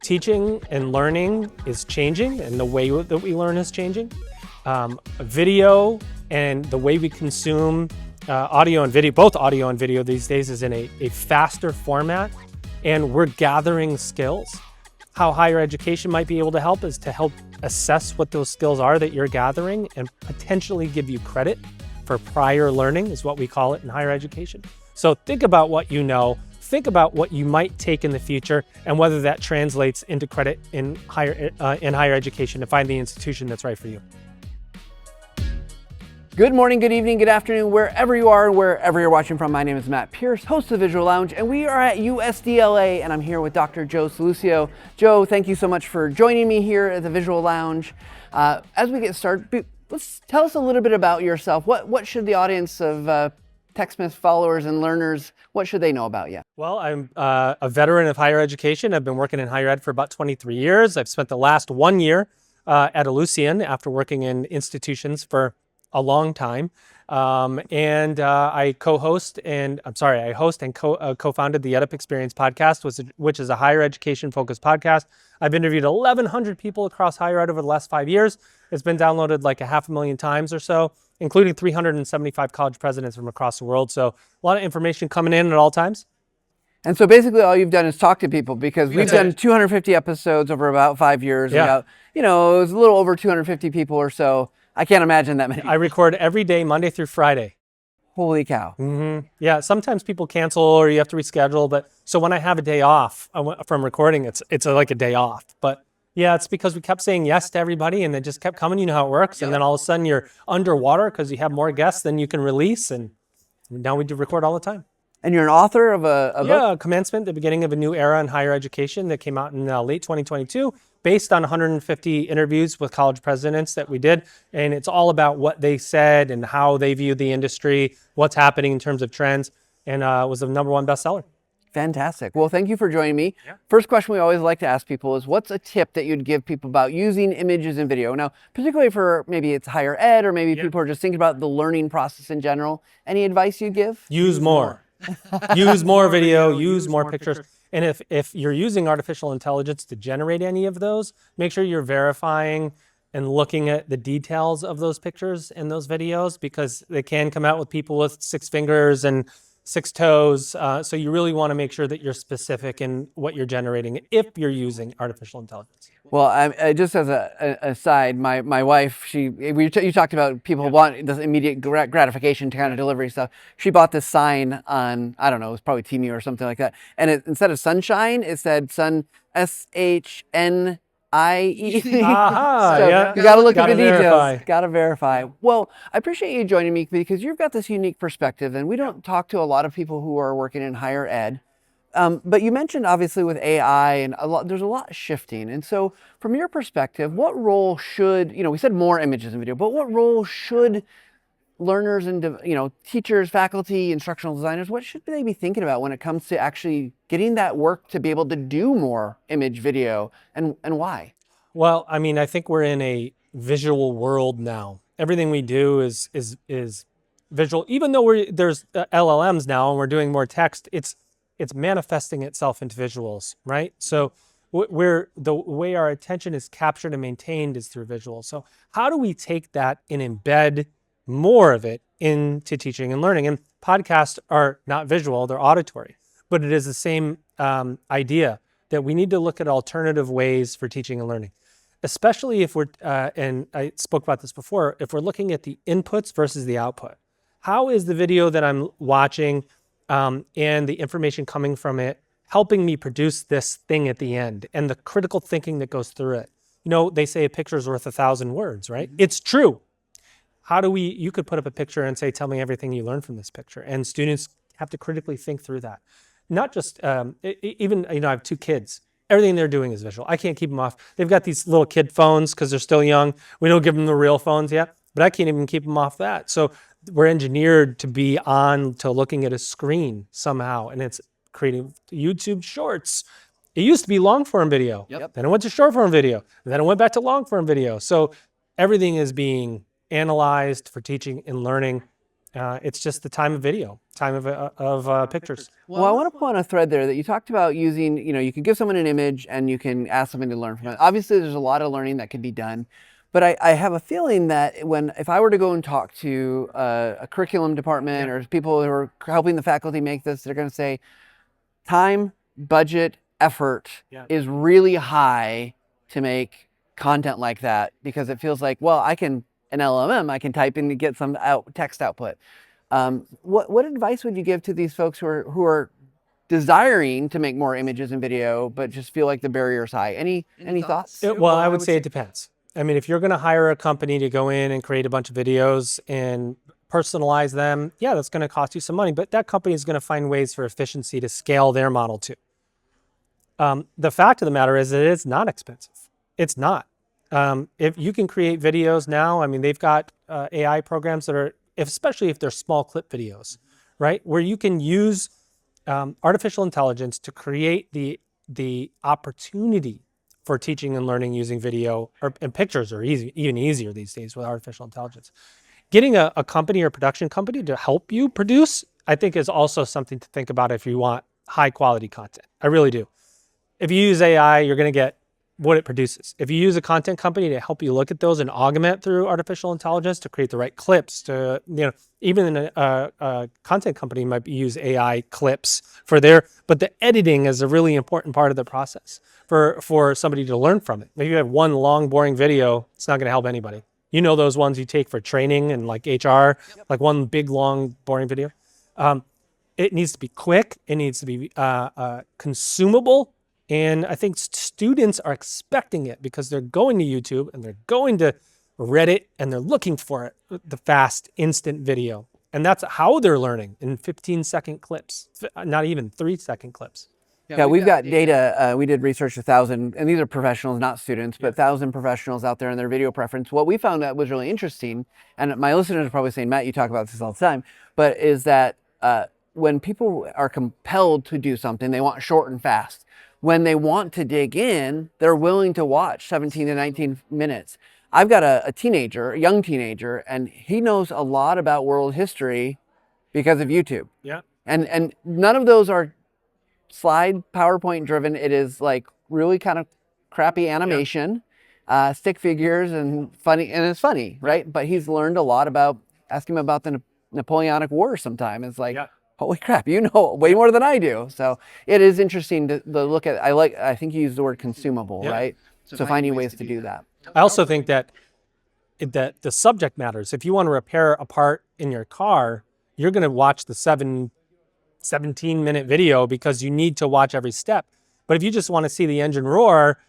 Teaching and learning is changing, and the way that we learn is changing. Video and the way we consume audio and video, both audio and video these days, is in a faster format, and we're gathering skills. How higher education might be able to help is to help assess what those skills are that you're gathering and potentially give you credit for prior learning, is what we call it in higher education. So think about what you know, think about what you might take in the future, and whether that translates into credit in higher education to find the institution that's right for you. Good morning, good evening, good afternoon, wherever you are and wherever you're watching from. My name is Matt Pierce, host of the Visual Lounge, and we are at USDLA, and I'm here with Dr. Joe Sallustio. Joe, thank you so much for joining me here at the Visual Lounge. As we get started, tell us a little bit about yourself. What should the audience of TechSmith followers and learners, what should they know about you? Well, I'm a veteran of higher education. I've been working in higher ed for about 23 years. I've spent the last 1 year at Sallustio after working in institutions for a long time. I host and co-founded the EdUp Experience podcast, which is a higher education focused podcast. I've interviewed 1,100 people across higher ed over the last 5 years. It's been downloaded like 500,000 times or so, including 375 college presidents from across the world. So a lot of information coming in at all times. And so basically all you've done is talk to people, because we've done 250 episodes over about 5 years. Yeah. It was a little over 250 people or so. I can't imagine that many. I record every day, Monday through Friday. Holy cow. Mm-hmm. Yeah, sometimes people cancel or you have to reschedule. But so when I have a day off from recording, it's like a day off. But yeah, it's because we kept saying yes to everybody and it just kept coming. You know how it works. Yep. And then all of a sudden you're underwater because you have more guests than you can release. And now we do record all the time. And you're an author of a book? Yeah, Commencement, the beginning of a new era in higher education, that came out in late 2022, based on 150 interviews with college presidents that we did. And it's all about what they said and how they view the industry, what's happening in terms of trends, and was the #1 bestseller. Fantastic. Well, thank you for joining me. Yeah. First question we always like to ask people is, what's a tip that you'd give people about using images and video? Now, particularly for maybe it's higher ed, or maybe people are just thinking about the learning process in general. Any advice you'd give? Use more. Use more video, use more pictures. And if you're using artificial intelligence to generate any of those, make sure you're verifying and looking at the details of those pictures and those videos, because they can come out with people with 6 fingers and 6 toes. So you really want to make sure that you're specific in what you're generating if you're using artificial intelligence. Well, I just as a aside, my wife, you talked about people who want this immediate gratification kind of delivery stuff. She bought this sign on, I don't know, it was probably Temu or something like that. And instead of sunshine, it said sun, SHNIE. Aha, so yeah. you got to look at the verify. details. Got to verify. Well, I appreciate you joining me, because you've got this unique perspective, and we don't talk to a lot of people who are working in higher ed. But you mentioned obviously with AI and there's a lot shifting. And so from your perspective, what role should, we said more images and video, but what role should learners and, teachers, faculty, instructional designers, what should they be thinking about when it comes to actually getting that work to be able to do more image, video, and why? Well, I mean, I think we're in a visual world now. Everything we do is visual. Even though there's LLMs now and we're doing more text, it's manifesting itself into visuals, right? So the way our attention is captured and maintained is through visuals. So how do we take that and embed more of it into teaching and learning? And podcasts are not visual, they're auditory, but it is the same idea that we need to look at alternative ways for teaching and learning, especially if we're, and I spoke about this before, if we're looking at the inputs versus the output. How is the video that I'm watching and the information coming from it helping me produce this thing at the end, and the critical thinking that goes through it? They say a picture is worth 1,000 words, right? Mm-hmm. It's true. You could put up a picture and say, tell me everything you learned from this picture. And students have to critically think through that. Not just, even, I have 2 kids. Everything they're doing is visual. I can't keep them off. They've got these little kid phones because they're still young. We don't give them the real phones yet, but I can't even keep them off that. So we're engineered to be on to looking at a screen somehow, and it's creating YouTube shorts. It used to be long form video. Yep. Then it went to short form video. Then it went back to long form video. So everything is being analyzed for teaching and learning. It's just the time of video, time of pictures. Well, I want to pull on a thread there that you talked about using, you can give someone an image and you can ask something to learn from it. Obviously, there's a lot of learning that can be done. But I have a feeling that if I were to go and talk to a curriculum department or people who are helping the faculty make this, they're going to say time, budget, effort is really high to make content like that, because it feels like, well, an LLM, I can type in to get some text output. What advice would you give to these folks who are desiring to make more images and video, but just feel like the barrier is high? Any thoughts? Well, I would say it depends. I mean, if you're going to hire a company to go in and create a bunch of videos and personalize them, yeah, that's going to cost you some money, but that company is going to find ways for efficiency to scale their model too. The fact of the matter is that it's not expensive. It's not. If you can create videos now, I mean, they've got AI programs that are, especially if they're small clip videos, right? Where you can use artificial intelligence to create the opportunity for teaching and learning using video, and pictures are even easier these days with artificial intelligence. Getting a company or production company to help you produce, I think, is also something to think about if you want high quality content. I really do. If you use AI, you're going to get what it produces. If you use a content company to help you look at those and augment through artificial intelligence to create the right clips, to, even a content company might use AI clips for but the editing is a really important part of the process for somebody to learn from it. If you have one long, boring video, it's not going to help anybody. You know those ones you take for training and like HR, like one big, long, boring video. It needs to be quick. It needs to be consumable. And I think students are expecting it because they're going to YouTube and they're going to Reddit and they're looking for it, the fast, instant video. And that's how they're learning, in 15-second clips, not even 3-second clips. Yeah, we've got data. We did research 1,000, and these are professionals, not students, but 1,000 professionals out there and their video preference. What we found that was really interesting, and my listeners are probably saying, Matt, you talk about this all the time, but is that when people are compelled to do something, they want short and fast. When they want to dig in, they're willing to watch 17 to 19 minutes. I've got a young teenager, and he knows a lot about world history because of YouTube. Yeah. And none of those are slide PowerPoint driven. It is like really kind of crappy animation, stick figures and funny, and it's funny, right? But he's learned a lot about, ask him about the Napoleonic Wars sometime. It's like, holy crap, you know way more than I do. So it is interesting to look at. I think you used the word consumable, right? So finding ways to do that. I also think that the subject matters. If you want to repair a part in your car, you're going to watch the 17-minute video because you need to watch every step. But if you just want to see the engine roar,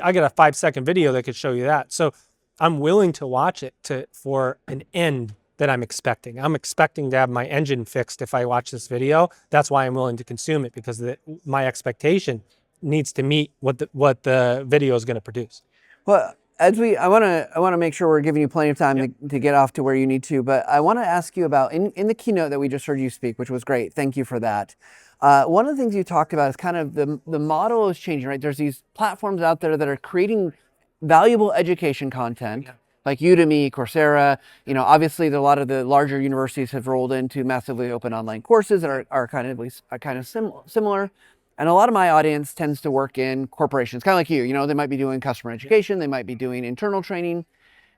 I got a 5-second video that could show you that. So I'm willing to watch it for an end that I'm expecting. I'm expecting to have my engine fixed if I watch this video. That's why I'm willing to consume it, because my expectation needs to meet what the video is going to produce. Well, I want to make sure we're giving you plenty of time to get off to where you need to, but I want to ask you about, in the keynote that we just heard you speak, which was great. Thank you for that. One of the things you talked about is kind of the model is changing, right? There's these platforms out there that are creating valuable education content, like Udemy, Coursera. Obviously a lot of the larger universities have rolled into massively open online courses that are kind of similar. And a lot of my audience tends to work in corporations, kind of like you. They might be doing customer education, they might be doing internal training.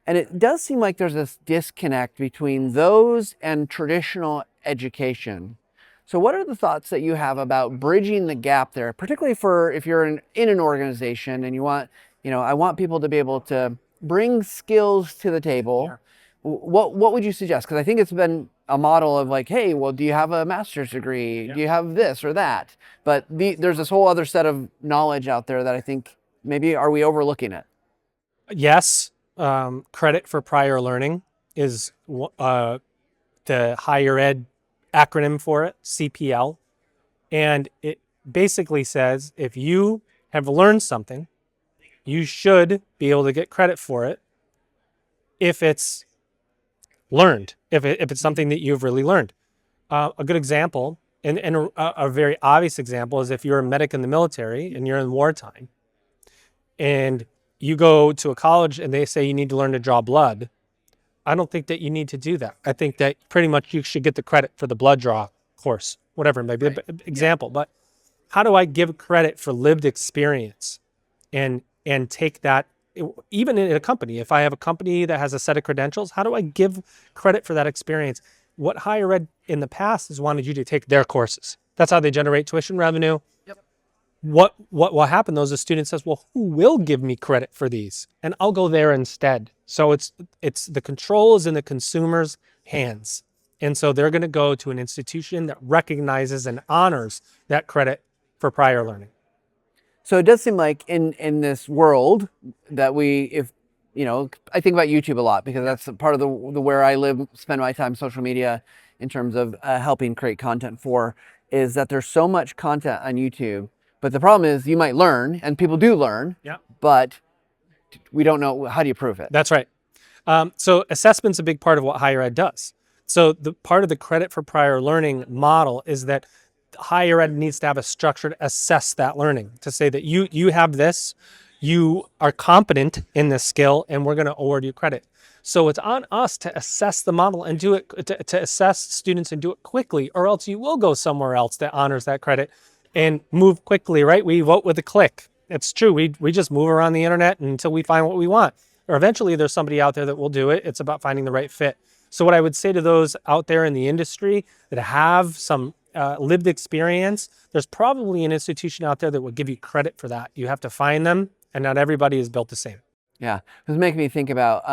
And it does seem like there's this disconnect between those and traditional education. So what are the thoughts that you have about bridging the gap there, particularly for if you're in an organization and you want, I want people to be able to bring skills to the table. Yeah. What would you suggest? Because I think it's been a model of like, hey, well, do you have a master's degree? Yeah. Do you have this or that? But there's this whole other set of knowledge out there that I think maybe are we overlooking it? Yes. Credit for prior learning is the higher ed acronym for it, CPL. And it basically says if you have learned something, you should be able to get credit for it if it's learned, if it's something that you've really learned. A good example, and a very obvious example, is if you're a medic in the military and you're in wartime and you go to a college and they say you need to learn to draw blood. I don't think that you need to do that. I think that pretty much you should get the credit for the blood draw course, whatever it may be, example. But how do I give credit for lived experience and take that, even in a company? If I have a company that has a set of credentials, how do I give credit for that experience? What higher ed in the past has wanted you to take their courses. That's how they generate tuition revenue. What will happen though is the student says, well, who will give me credit for these? And I'll go there instead. So it's the control is in the consumer's hands. And so they're going to go to an institution that recognizes and honors that credit for prior learning. So it does seem like in this world that I think about YouTube a lot because that's part of the where I live, spend my time, social media, in terms of helping create content for, is that there's so much content on YouTube. But the problem is you might learn, and people do learn, but we don't know, how do you prove it? That's right. So assessment's a big part of what higher ed does. So the part of the credit for prior learning model is that higher ed needs to have a structure to assess that learning, to say that you have this, you are competent in this skill, and we're going to award you credit. So it's on us to assess the model and do it, to assess students and do it quickly, or else you will go somewhere else that honors that credit and move quickly, right? We vote with a click. It's true. We just move around the internet until we find what we want. Or eventually there's somebody out there that will do it. It's about finding the right fit. So what I would say to those out there in the industry that have some lived experience, there's probably an institution out there that will give you credit for that. You have to find them, and not everybody is built the same. Yeah, it was making me think about,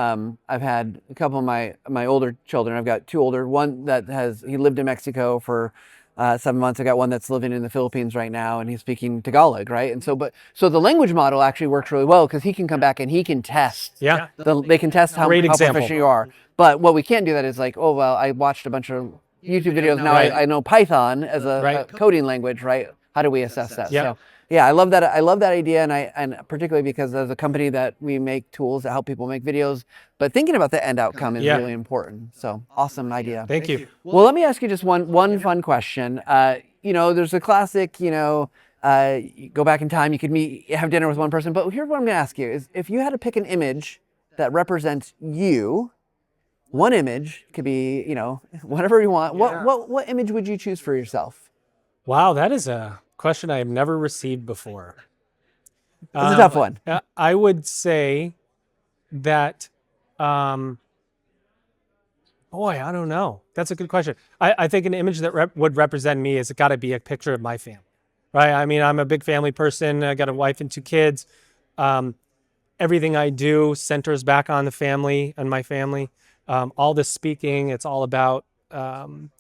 I've had a couple of my older children. I've got two older, one that he lived in Mexico for 7 months. I got one that's living in the Philippines right now, and he's speaking Tagalog, right? And so the language model actually works really well because he can come back and he can test. Yeah. They can test how proficient you are. But what we can't do that is like, oh, well, I watched a bunch of YouTube videos. Now I know Python as a coding language, right? How do we assess that? Yeah. So yeah, I love that. I love that idea. And particularly because as a company that we make tools that help people make videos, but thinking about the end outcome is really important. So awesome idea. Thank you. Well, let me ask you just one fun question. There's a classic, you go back in time, you could have dinner with one person, but here's what I'm going to ask you is if you had to pick an image that represents you, one image could be, whatever you want. What image would you choose for yourself? Wow, that is a question I have never received before. It's a tough one. I would say that, boy, I don't know. That's a good question. I think an image that would represent me is got to be a picture of my family, right? I mean, I'm a big family person. I got a wife and 2 kids. Everything I do centers back on the family and my family. All this speaking, it's all about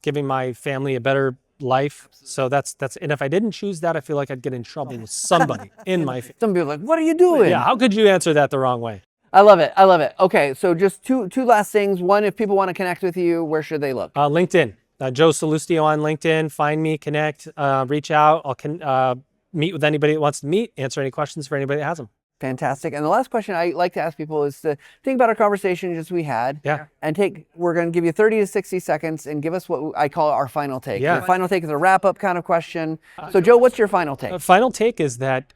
giving my family a better life. So that's and if I didn't choose that, I feel like I'd get in trouble with somebody in my family. Some people are like, what are you doing? Yeah, how could you answer that the wrong way? I love it. Okay, so just two last things. One, if people want to connect with you, where should they look? LinkedIn. Joe Sallustio on LinkedIn. Find me, connect, reach out. I'll meet with anybody that wants to meet, answer any questions for anybody that has them. Fantastic. And the last question I like to ask people is to think about our conversation just we had. Yeah. And we're going to give you 30 to 60 seconds and give us what I call our final take. Yeah. Your final take is a wrap-up kind of question. So Joe, what's your final take? Final take is that,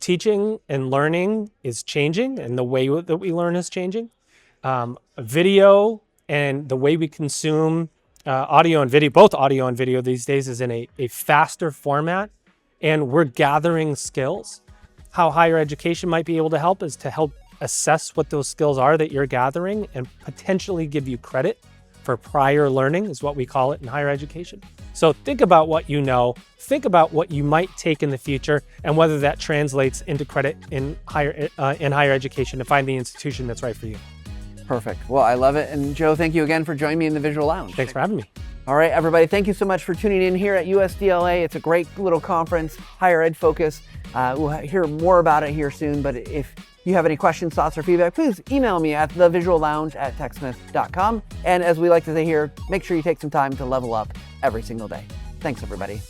teaching and learning is changing, and the way that we learn is changing. Video and the way we consume audio and video, both audio and video these days, is in a faster format, and we're gathering skills. How higher education might be able to help is to help assess what those skills are that you're gathering and potentially give you credit for prior learning, is what we call it in higher education. So think about what you know, think about what you might take in the future, and whether that translates into credit in higher education to find the institution that's right for you. Perfect. Well, I love it. And Joe, thank you again for joining me in the Visual Lounge. Thanks for having me. All right, everybody, thank you so much for tuning in here at USDLA. It's a great little conference, higher ed focus. We'll hear more about it here soon, but if you have any questions, thoughts, or feedback, please email me at thevisuallounge@techsmith.com. And as we like to say here, make sure you take some time to level up every single day. Thanks, everybody.